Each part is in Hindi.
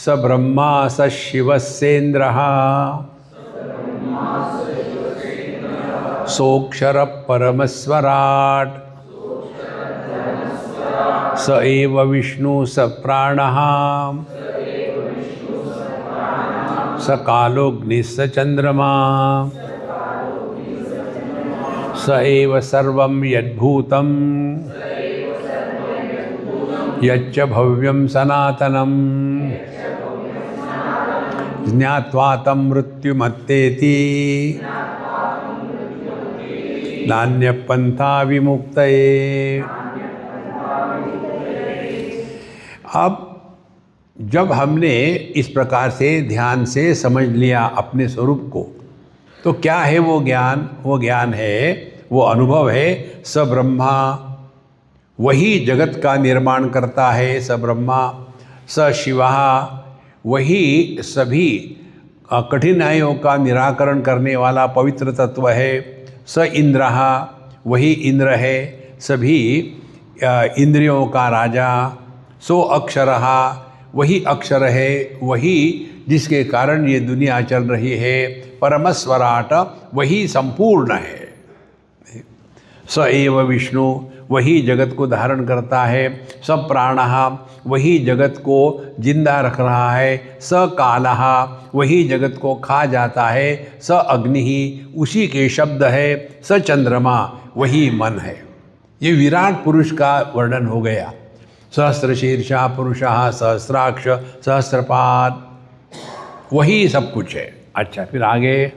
स ब्रह्मा स शिवस्येन्द्रः सोऽक्षरः परमस्वराट् स एव विष्णु स प्राणः स कालोऽग्निः स चन्द्रमा स एव सर्वं यद्भूतं यच्च भव्यं सनातनं ज्ञात्वा तं मृत्युमत्तेति नान्यपन्था विमुक्तये। अब जब हमने इस प्रकार से ध्यान से समझ लिया अपने स्वरूप को, तो क्या है वो ज्ञान? वो ज्ञान है, वो अनुभव है, स ब्रह्मा, वही जगत का निर्माण करता है, स ब्रह्मा, स शिवः, वही सभी कठिनाइयों का निराकरण करने वाला पवित्र तत्व है, स इंद्रः, वही इंद्र है, सभी इंद्रियों का राजा, सो अक्षरः, वही अक्षर है, वही जिसके कारण ये दुनिया चल रही है, परमस्वराट, वही संपूर्ण है, स एव विष्णु, वही जगत को धारण करता है, स प्राणः, वही जगत को जिंदा रख रहा है, स कालः, वही जगत को खा जाता है, स अग्नि, उसी के शब्द है, स चंद्रमा, वही मन है। ये विराट पुरुष का वर्णन हो गया। सहस्रशीर्षा पुरुषः सहस्राक्ष सहस्रपाद, वही सब कुछ है। अच्छा, फिर आगे,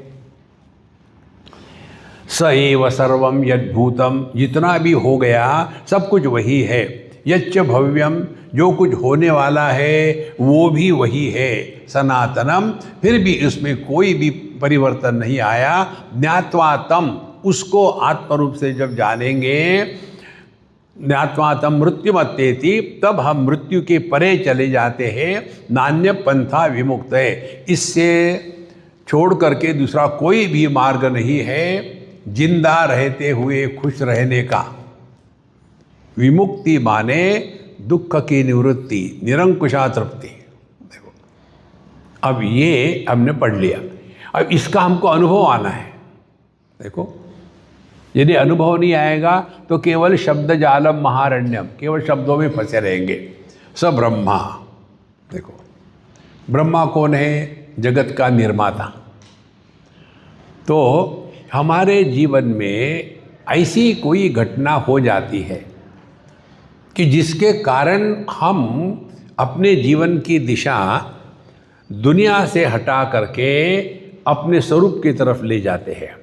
स एव सर्वम यद्भूतम, जितना भी हो गया सब कुछ वही है, यच्च भव्यम, जो कुछ होने वाला है वो भी वही है, सनातनम, फिर भी इसमें कोई भी परिवर्तन नहीं आया, ज्ञात्वा तम, उसको आत्मरूप से जब जानेंगे, ज्ञात्वा तम मृत्युमत्तेति, तब हम मृत्यु के परे चले जाते हैं, नान्य पंथा विमुक्त है, इससे छोड़ करके दूसरा कोई भी मार्ग नहीं है जिंदा रहते हुए खुश रहने का। विमुक्ति माने दुख की निवृत्ति, निरंकुशा तृप्ति। देखो, अब ये हमने पढ़ लिया, अब इसका हमको अनुभव आना है। देखो, यदि अनुभव नहीं आएगा तो केवल शब्द जालम महारण्यम, केवल शब्दों में फंसे रहेंगे। स ब्रह्मा, देखो ब्रह्मा कौन है? जगत का निर्माता। तो हमारे जीवन में ऐसी कोई घटना हो जाती है कि जिसके कारण हम अपने जीवन की दिशा दुनिया से हटा करके अपने स्वरूप की तरफ ले जाते हैं,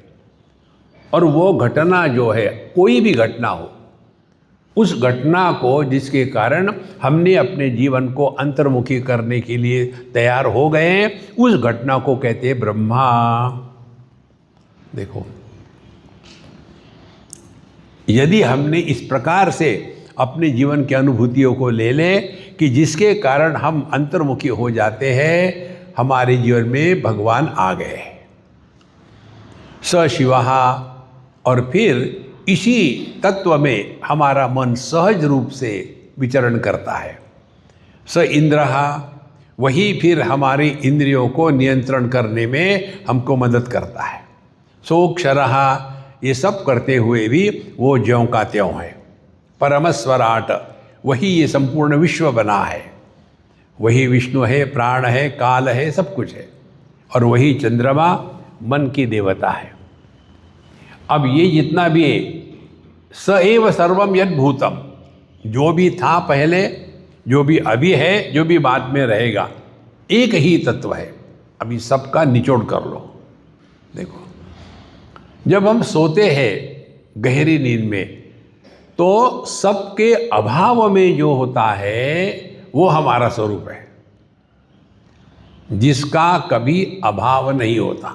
और वो घटना जो है, कोई भी घटना हो, उस घटना को जिसके कारण हमने अपने जीवन को अंतर्मुखी करने के लिए तैयार हो गए, उस घटना को कहते हैं ब्रह्मा। देखो, यदि हमने इस प्रकार से अपने जीवन की अनुभूतियों को ले लें कि जिसके कारण हम अंतर्मुखी हो जाते हैं, हमारे जीवन में भगवान आ गए, स शिवः, और फिर इसी तत्व में हमारा मन सहज रूप से विचरण करता है। स इंद्रः, वही फिर हमारी इंद्रियों को नियंत्रण करने में हमको मदद करता है। सोऽक्षरः, ये सब करते हुए भी वो ज्यों का त्यों है। परमस्वराट, वही ये संपूर्ण विश्व बना है, वही विष्णु है, प्राण है, काल है, सब कुछ है, और वही चंद्रमा मन की देवता है। अब ये जितना भी है, स एव सर्वम यद्भूतम, जो भी था पहले, जो भी अभी है, जो भी बाद में रहेगा, एक ही तत्व है। अभी सबका निचोड़ कर लो। देखो, जब हम सोते हैं गहरी नींद में, तो सबके अभाव में जो होता है वो हमारा स्वरूप है, जिसका कभी अभाव नहीं होता।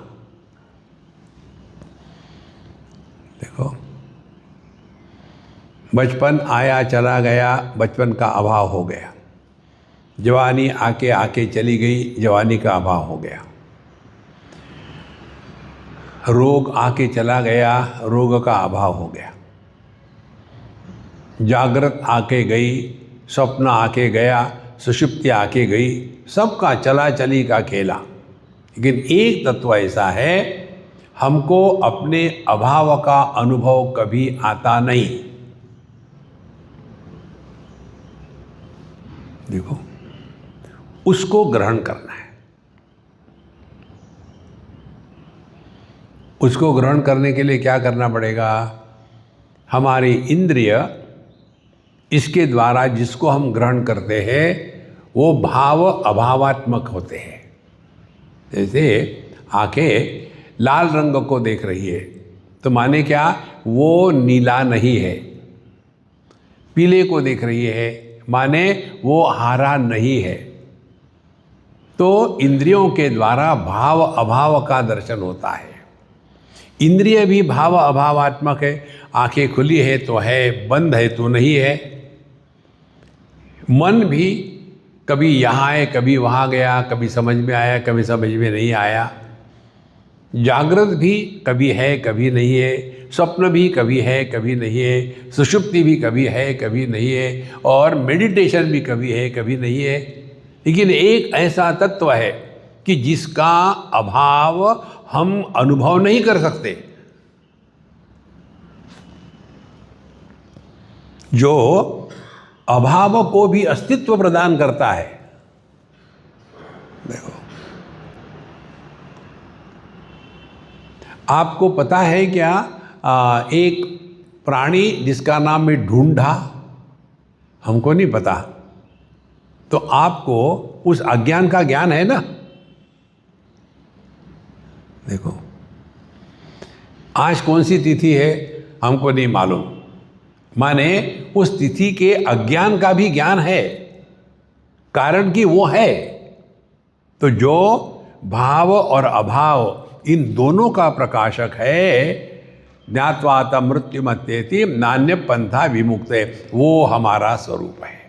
देखो, बचपन आया चला गया, बचपन का अभाव हो गया, जवानी आके आके चली गई, जवानी का अभाव हो गया, रोग आके चला गया, रोग का अभाव हो गया, जागृत आके गई, स्वप्न आके गया, सुषुप्ति आके गई, सबका चला चली का खेला। लेकिन एक तत्व ऐसा है, हमको अपने अभाव का अनुभव कभी आता नहीं। देखो, उसको ग्रहण करना है। उसको ग्रहण करने के लिए क्या करना पड़ेगा? हमारी इंद्रिय, इसके द्वारा जिसको हम ग्रहण करते हैं वो भाव अभावात्मक होते हैं। जैसे आंखें लाल रंग को देख रही है तो माने क्या, वो नीला नहीं है। पीले को देख रही है माने वो हरा नहीं है। तो इंद्रियों के द्वारा भाव अभाव का दर्शन होता है। इंद्रिय भी भाव अभावात्मक है। आंखें खुली है तो है, बंद है तो नहीं है। मन भी कभी यहाँ है, कभी वहाँ गया, कभी समझ में आया, कभी समझ में नहीं आया। जागृत भी कभी है, कभी नहीं है। स्वप्न भी कभी है, कभी नहीं है। सुषुप्ति भी कभी है, कभी नहीं है। और मेडिटेशन भी कभी है, कभी नहीं है। लेकिन एक ऐसा तत्व है कि जिसका अभाव हम अनुभव नहीं कर सकते, जो अभाव को भी अस्तित्व प्रदान करता है। देखो, आपको पता है क्या, एक प्राणी जिसका नाम है ढूंढा, हमको नहीं पता, तो आपको उस अज्ञान का ज्ञान है ना। देखो, आज कौन सी तिथि है हमको नहीं मालूम, माने उस तिथि के अज्ञान का भी ज्ञान है, कारण कि वो है। तो जो भाव और अभाव इन दोनों का प्रकाशक है, ज्ञात्वा तं मृत्युमत्येति नान्य पंथा विमुक्ते, वो हमारा स्वरूप है।